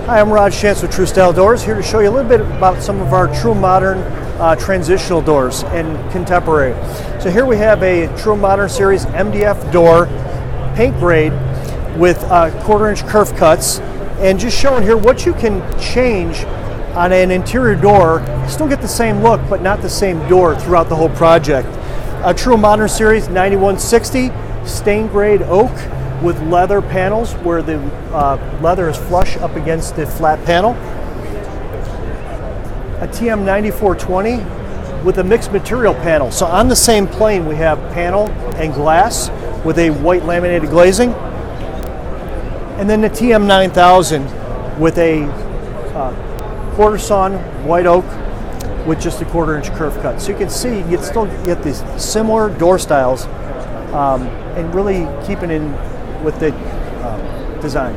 Hi, I'm Rod Shantz with TruStile Doors, here to show you a little bit about some of our true modern transitional doors and contemporary. So here we have a true modern series MDF door, paint grade with 1/4-inch kerf cuts, and just showing here what you can change on an interior door. Still get the same look, but not the same door throughout the whole project. A true modern series 9160 stained grade oak with leather panels where the leather is flush up against the flat panel. A TM 9420 with a mixed material panel. So on the same plane we have panel and glass with a white laminated glazing. And then the TM 9000 with a quarter sawn white oak with just a 1/4-inch kerf cut. So you can see you still get these similar door styles and really keeping in with the design.